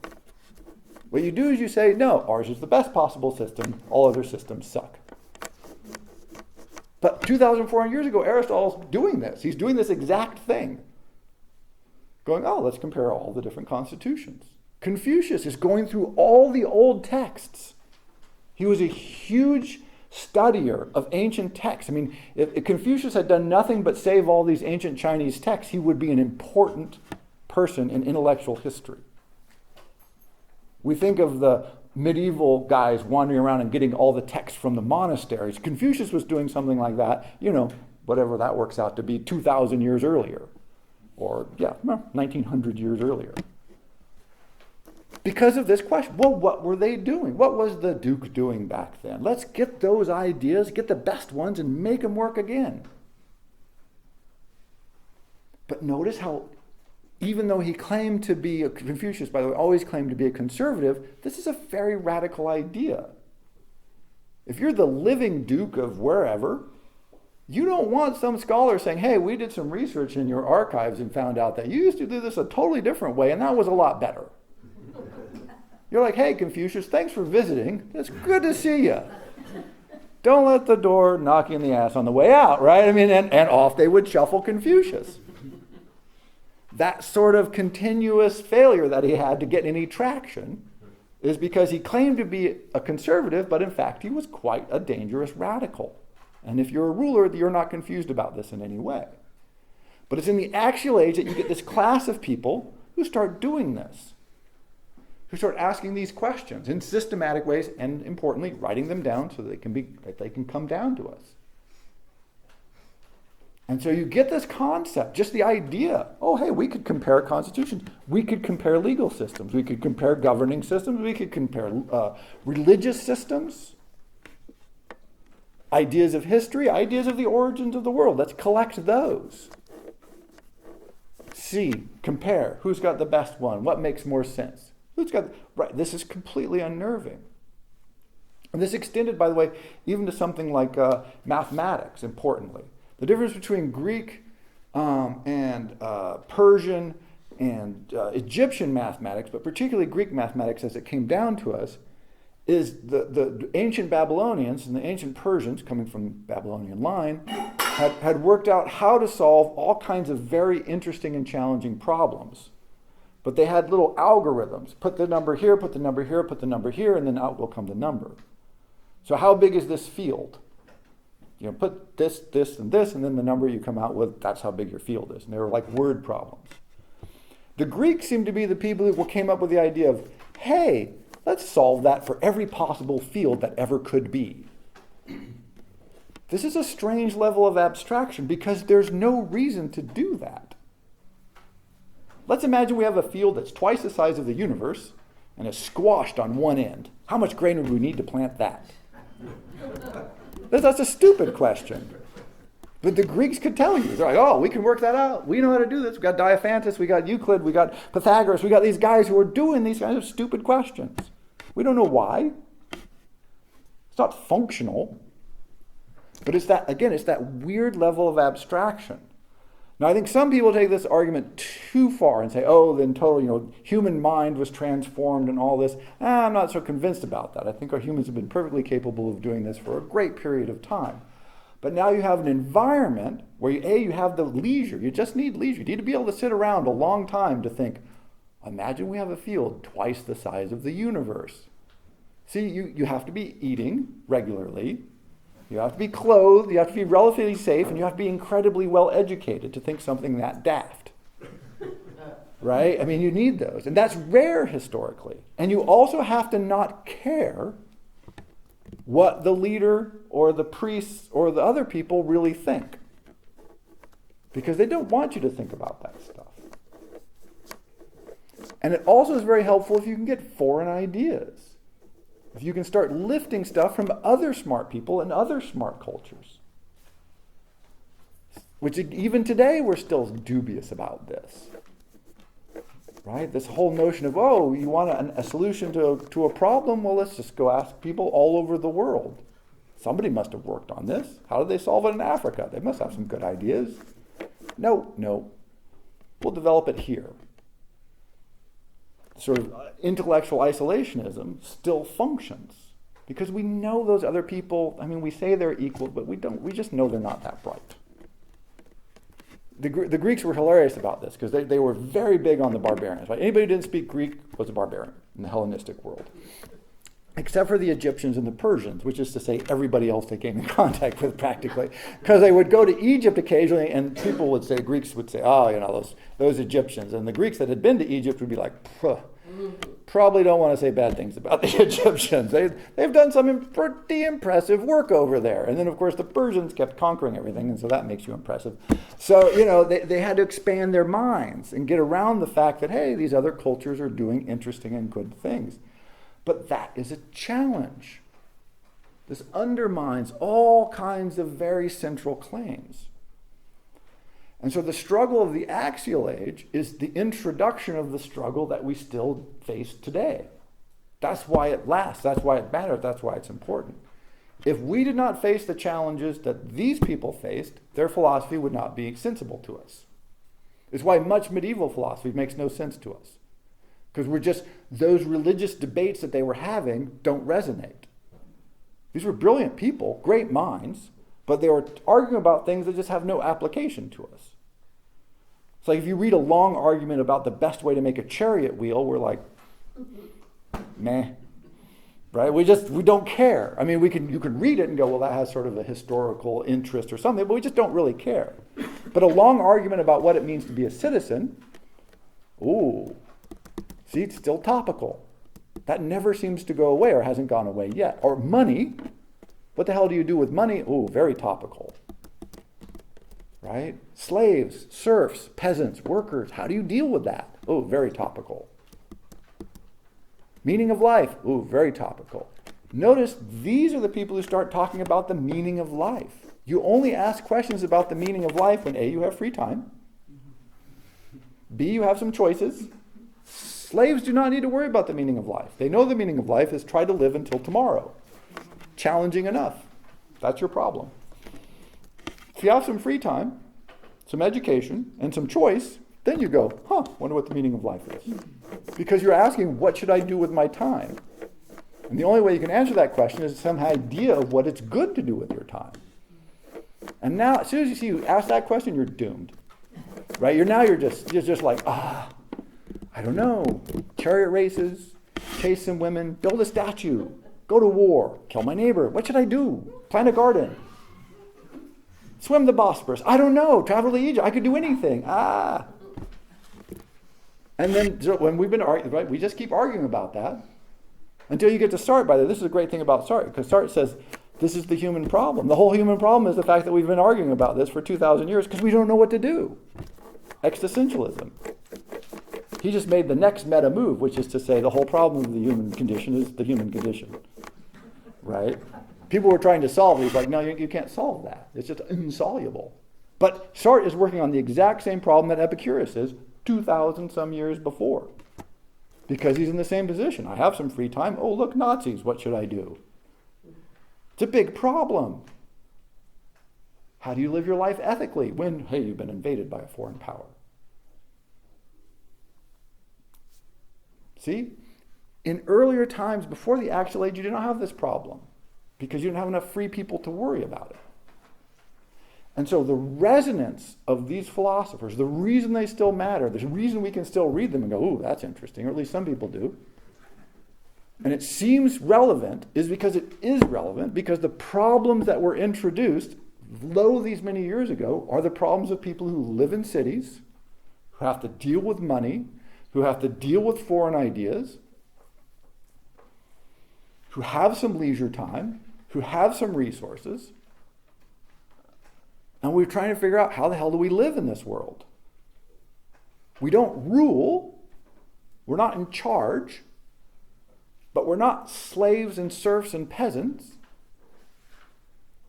What you do is you say, no, ours is the best possible system. All other systems suck. But 2,400 years ago, Aristotle's doing this. He's doing this exact thing. Going, let's compare all the different constitutions. Confucius is going through all the old texts. He was a huge studier of ancient texts. I mean, if Confucius had done nothing but save all these ancient Chinese texts, he would be an important person in intellectual history. We think of the medieval guys wandering around and getting all the texts from the monasteries. Confucius was doing something like that, whatever that works out to be 2,000 years earlier. Or, 1,900 years earlier. Because of this question, well, what were they doing? What was the Duke doing back then? Let's get those ideas, get the best ones, and make them work again. But notice how, even though he claimed to be, Confucius, by the way, always claimed to be a conservative, this is a very radical idea. If you're the living Duke of wherever, you don't want some scholar saying, hey, we did some research in your archives and found out that you used to do this a totally different way, and that was a lot better. You're like, hey, Confucius, thanks for visiting. It's good to see you. Don't let the door knock you in the ass on the way out, right? I mean, and off they would shuffle Confucius. That sort of continuous failure that he had to get any traction is because he claimed to be a conservative, but in fact he was quite a dangerous radical. And if you're a ruler, you're not confused about this in any way. But it's in the Axial Age that you get this class of people who start doing this, who start asking these questions in systematic ways, and importantly, writing them down so that they can come down to us. And so you get this concept, just the idea, hey, we could compare constitutions. We could compare legal systems. We could compare governing systems. We could compare religious systems. Ideas of history, ideas of the origins of the world. Let's collect those. See, compare. Who's got the best one? What makes more sense? Right, this is completely unnerving. And this extended, by the way, even to something like mathematics, importantly. The difference between Greek and Persian and Egyptian mathematics, but particularly Greek mathematics as it came down to us, is the ancient Babylonians and the ancient Persians, coming from the Babylonian line, had worked out how to solve all kinds of very interesting and challenging problems. But they had little algorithms. Put the number here, put the number here, put the number here, and then out will come the number. So how big is this field? Put this, this, and this, and then the number you come out with, that's how big your field is. And they were like word problems. The Greeks seemed to be the people who came up with the idea of, hey, let's solve that for every possible field that ever could be. This is a strange level of abstraction because there's no reason to do that. Let's imagine we have a field that's twice the size of the universe and is squashed on one end. How much grain would we need to plant that? That's a stupid question. But the Greeks could tell you. They're like, we can work that out. We know how to do this. We've got Diophantus, we got Euclid, we got Pythagoras, we got these guys who are doing these kinds of stupid questions. We don't know why. It's not functional. But it's that weird level of abstraction. Now, I think some people take this argument too far and say, then totally, human mind was transformed and all this. I'm not so convinced about that. I think our humans have been perfectly capable of doing this for a great period of time. But now you have an environment where you have the leisure. You just need leisure. You need to be able to sit around a long time to think, Imagine we have a field twice the size of the universe. See, you have to be eating regularly. You have to be clothed. You have to be relatively safe. And you have to be incredibly well educated to think something that daft. Right? I mean, you need those. And that's rare historically. And you also have to not care what the leader or the priests or the other people really think. Because they don't want you to think about that stuff. And it also is very helpful if you can get foreign ideas. If you can start lifting stuff from other smart people and other smart cultures. Which even today we're still dubious about this. Right? This whole notion of, oh, you want a solution to a problem? Well, let's just go ask people all over the world. Somebody must have worked on this. How did they solve it in Africa? They must have some good ideas. No. We'll develop it here. Sort of intellectual isolationism still functions. Because we know those other people, I mean, we say they're equal, but we just know they're not that bright. The Greeks were hilarious about this because they were very big on the barbarians. Right? Anybody who didn't speak Greek was a barbarian in the Hellenistic world. Except for the Egyptians and the Persians, which is to say everybody else they came in contact with practically. Because they would go to Egypt occasionally and people would say, Greeks would say, oh, those Egyptians. And the Greeks that had been to Egypt would be like, probably don't want to say bad things about the Egyptians. They've done some pretty impressive work over there. And then, of course, the Persians kept conquering everything, and so that makes you impressive. So, they had to expand their minds and get around the fact that, hey, these other cultures are doing interesting and good things. But that is a challenge. This undermines all kinds of very central claims. And so the struggle of the Axial Age is the introduction of the struggle that we still face today. That's why it lasts. That's why it matters. That's why it's important. If we did not face the challenges that these people faced, their philosophy would not be sensible to us. It's why much medieval philosophy makes no sense to us. Because those religious debates that they were having don't resonate. These were brilliant people, great minds, but they were arguing about things that just have no application to us. It's like if you read a long argument about the best way to make a chariot wheel, we're like, meh, right? We don't care. I mean, you can read it and go, well, that has sort of a historical interest or something, but we just don't really care. But a long argument about what it means to be a citizen, ooh, see, it's still topical. That never seems to go away or hasn't gone away yet. Or money, what the hell do you do with money? Ooh, very topical. Right? Slaves, serfs, peasants, workers, how do you deal with that? Oh, very topical. Meaning of life, ooh, very topical. Notice these are the people who start talking about the meaning of life. You only ask questions about the meaning of life when A, you have free time, B, you have some choices. Slaves do not need to worry about the meaning of life. They know the meaning of life is try to live until tomorrow. Challenging enough. That's your problem. If you have some free time, some education, and some choice, then you go, wonder what the meaning of life is. Because you're asking, what should I do with my time? And the only way you can answer that question is some idea of what it's good to do with your time. And now, as soon as you ask that question, you're doomed. Right? You're just like, I don't know. Chariot races, chase some women, build a statue, go to war, kill my neighbor. What should I do? Plant a garden. Swim the Bosporus. I don't know. Travel to Egypt. I could do anything. And then when we've been arguing, right, we just keep arguing about that until you get to Sartre. By the way, this is a great thing about Sartre, because Sartre says this is the human problem. The whole human problem is the fact that we've been arguing about this for 2,000 years because we don't know what to do. Existentialism. He just made the next meta move, which is to say the whole problem of the human condition is the human condition. Right? People were trying to solve it. He's like, no, you can't solve that. It's just insoluble. But Sartre is working on the exact same problem that Epicurus is 2,000 some years before. Because he's in the same position. I have some free time. Oh, look, Nazis. What should I do? It's a big problem. How do you live your life ethically when, hey, you've been invaded by a foreign power? See? In earlier times, before the Axial Age, you did not have this problem because you didn't have enough free people to worry about it. And so the resonance of these philosophers, the reason they still matter, the reason we can still read them and go, ooh, that's interesting, or at least some people do, and it seems relevant, is because it is relevant, because the problems that were introduced, lo these many years ago, are the problems of people who live in cities, who have to deal with money, who have to deal with foreign ideas, who have some leisure time, who have some resources, and we're trying to figure out how the hell do we live in this world. We don't rule, we're not in charge, but we're not slaves and serfs and peasants.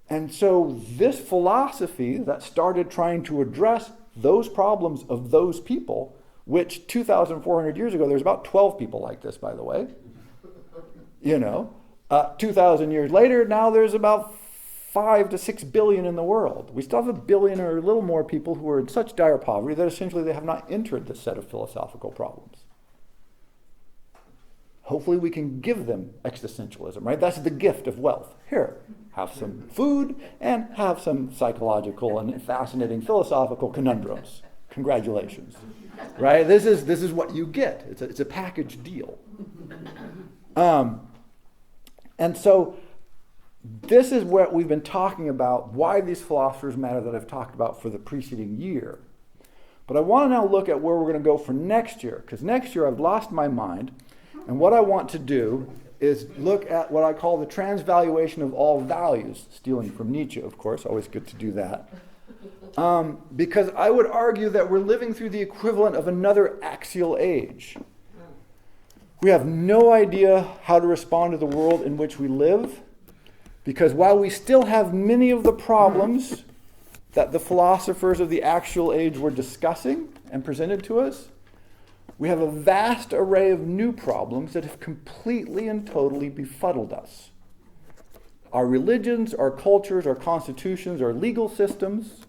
And so this philosophy that started trying to address those problems of those people, which 2,400 years ago, there's about 12 people like this, by the way. 2,000 years later, now there's about 5 to 6 billion in the world. We still have 1 billion or a little more people who are in such dire poverty that essentially they have not entered this set of philosophical problems. Hopefully we can give them existentialism, right? That's the gift of wealth. Here, have some food and have some psychological and fascinating philosophical conundrums. Congratulations, right? This is what you get. It's a package deal. And so this is what we've been talking about, why these philosophers matter that I've talked about for the preceding year. But I want to now look at where we're going to go for next year, because next year I've lost my mind, and what I want to do is look at what I call the transvaluation of all values, stealing from Nietzsche, of course, always good to do that. Because I would argue that we're living through the equivalent of another axial age. We have no idea how to respond to the world in which we live, because while we still have many of the problems that the philosophers of the axial age were discussing and presented to us, we have a vast array of new problems that have completely and totally befuddled us. Our religions, our cultures, our constitutions, our legal systems,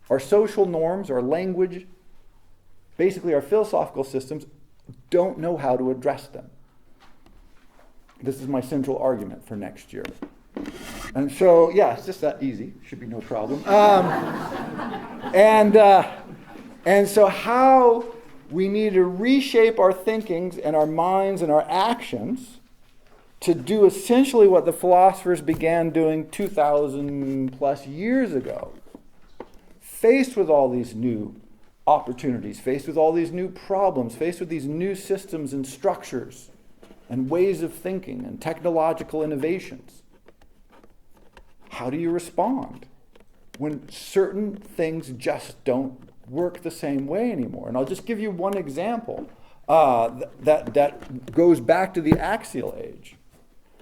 our social norms, our language, basically our philosophical systems, don't know how to address them. This is my central argument for next year. And so, yeah, it's just that easy. Should be no problem. And so how we need to reshape our thinkings and our minds and our actions to do essentially what the philosophers began doing 2,000 plus years ago. Faced with all these new opportunities, faced with all these new problems, faced with these new systems and structures and ways of thinking and technological innovations. How do you respond when certain things just don't work the same way anymore? And I'll just give you one example that goes back to the axial age.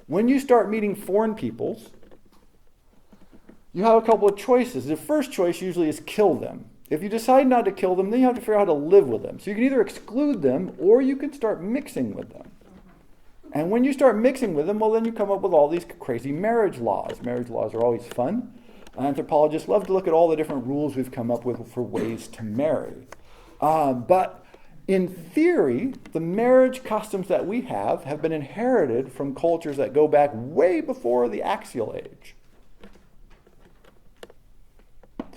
When you start meeting foreign peoples, you have a couple of choices. The first choice usually is kill them. If you decide not to kill them, then you have to figure out how to live with them. So you can either exclude them or you can start mixing with them. And when you start mixing with them, well, then you come up with all these crazy marriage laws. Marriage laws are always fun. Anthropologists love to look at all the different rules we've come up with for ways to marry. But in theory, the marriage customs that we have been inherited from cultures that go back way before the axial age.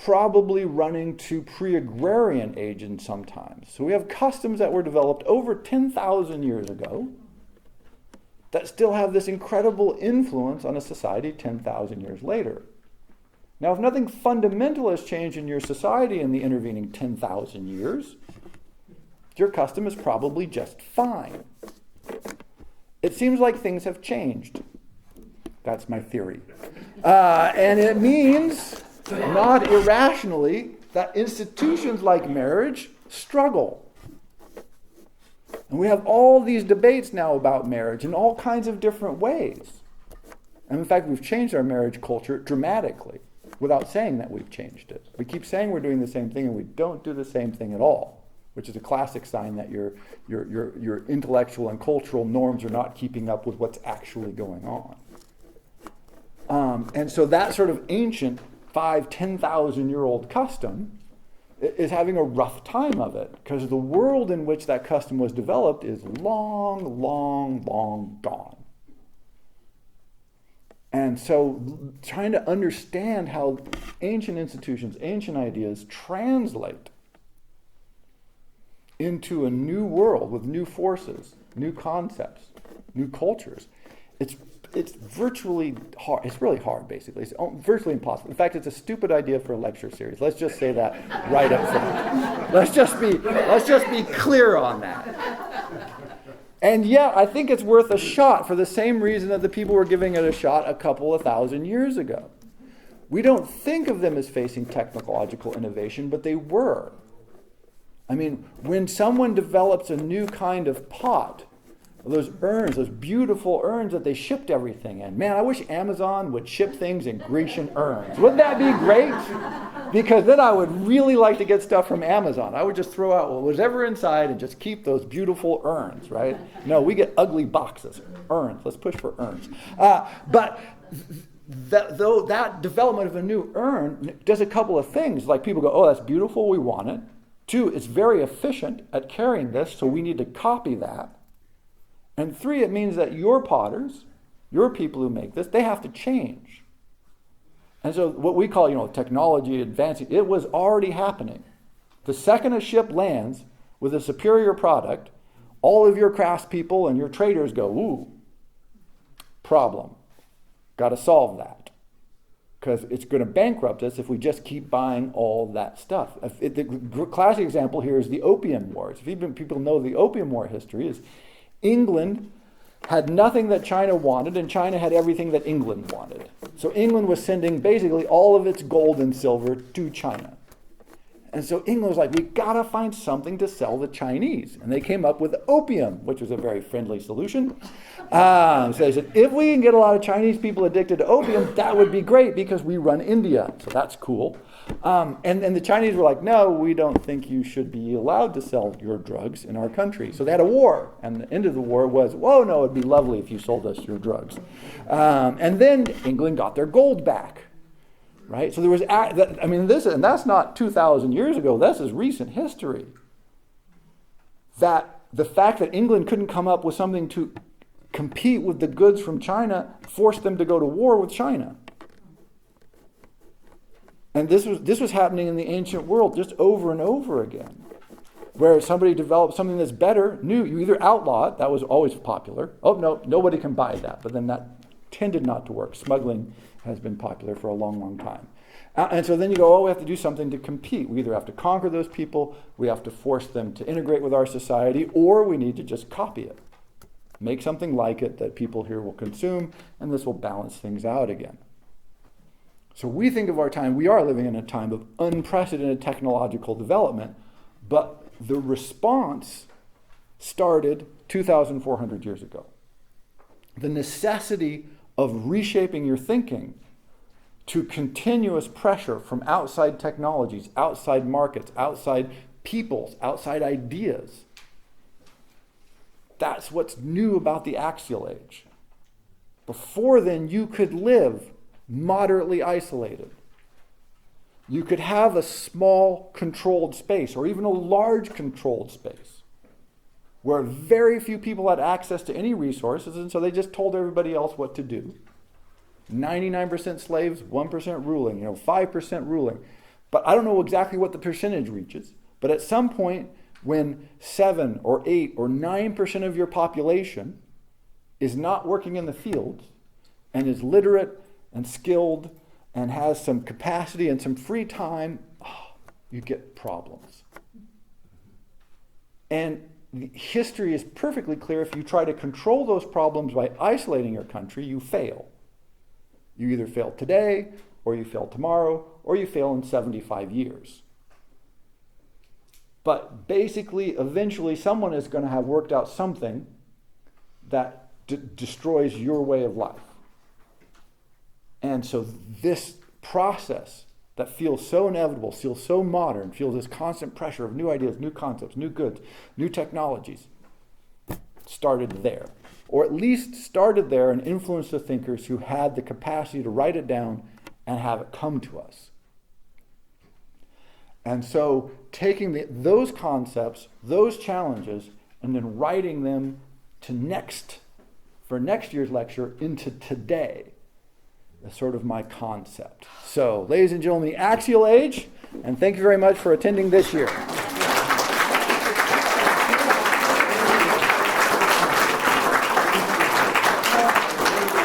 Probably running to pre-agrarian age in some times. So we have customs that were developed over 10,000 years ago that still have this incredible influence on a society 10,000 years later. Now, if nothing fundamental has changed in your society in the intervening 10,000 years, your custom is probably just fine. It seems like things have changed. That's my theory. And it means, not irrationally, that institutions like marriage struggle. And we have all these debates now about marriage in all kinds of different ways. And in fact, we've changed our marriage culture dramatically without saying that we've changed it. We keep saying we're doing the same thing and we don't do the same thing at all, which is a classic sign that your intellectual and cultural norms are not keeping up with what's actually going on. And so that sort of ancient 10,000-year-old custom is having a rough time of it, because the world in which that custom was developed is long, long, long gone. And so trying to understand how ancient institutions, ancient ideas translate into a new world with new forces, new concepts, new cultures, it's virtually hard. It's really hard, basically. It's virtually impossible. In fact, it's a stupid idea for a lecture series. Let's just say that right up front. Let's just be clear on that. And yet, I think it's worth a shot for the same reason that the people were giving it a shot a couple of thousand years ago. We don't think of them as facing technological innovation, but they were. I mean, when someone develops a new kind of pot, those urns, those beautiful urns that they shipped everything in. Man, I wish Amazon would ship things in Grecian urns. Wouldn't that be great? Because then I would really like to get stuff from Amazon. I would just throw out what was ever inside and just keep those beautiful urns, right? No, we get ugly boxes. Urns. Let's push for urns. But that development of a new urn does a couple of things. Like people go, oh, that's beautiful, we want it. 2, it's very efficient at carrying this, so we need to copy that. And 3, it means that your potters, your people who make this, they have to change. And so what we call, technology advancing, it was already happening. The second a ship lands with a superior product, all of your craftspeople and your traders go, ooh, problem. Got to solve that. Because it's going to bankrupt us if we just keep buying all that stuff. The classic example here is the Opium Wars. If even people know the Opium War history, is England had nothing that China wanted, and China had everything that England wanted. So England was sending basically all of its gold and silver to China. And so England was like, we gotta find something to sell the Chinese. And they came up with opium, which was a very friendly solution. So they said, if we can get a lot of Chinese people addicted to opium, that would be great because we run India. So that's cool. And the Chinese were like, no, we don't think you should be allowed to sell your drugs in our country. So they had a war. And the end of the war was, whoa, no, it'd be lovely if you sold us your drugs. And then England got their gold back. Right? So there was, and that's not 2,000 years ago. This is recent history. That the fact that England couldn't come up with something to compete with the goods from China forced them to go to war with China. And this was happening in the ancient world just over and over again. Where somebody developed something that's better, new, you either outlaw it, that was always popular. Oh, no, nobody can buy that. But then that tended not to work. Smuggling has been popular for a long, long time. And so then you go, oh, we have to do something to compete. We either have to conquer those people, we have to force them to integrate with our society, or we need to just copy it. Make something like it that people here will consume, and this will balance things out again. So we think of our time, we are living in a time of unprecedented technological development, but the response started 2,400 years ago. The necessity of reshaping your thinking to continuous pressure from outside technologies, outside markets, outside peoples, outside ideas. That's what's new about the Axial Age. Before then, you could live moderately isolated. You could have a small controlled space, or even a large controlled space, where very few people had access to any resources, and so they just told everybody else what to do. 99% slaves, 1% ruling, 5% ruling. But I don't know exactly what the percentage reaches. But at some point, when 7 or 8 or 9% of your population is not working in the fields and is literate and skilled and has some capacity and some free time, you get problems. And history is perfectly clear. If you try to control those problems by isolating your country, you fail. You either fail today, or you fail tomorrow, or you fail in 75 years. But basically, eventually, someone is going to have worked out something that destroys your way of life. And so this process that feels so inevitable, feels so modern, feels this constant pressure of new ideas, new concepts, new goods, new technologies, started there. Or at least started there and influenced the thinkers who had the capacity to write it down and have it come to us. And so taking those concepts, those challenges, and then writing them for next year's lecture into today, That's sort of my concept. So, ladies and gentlemen, the Axial Age, and thank you very much for attending this year.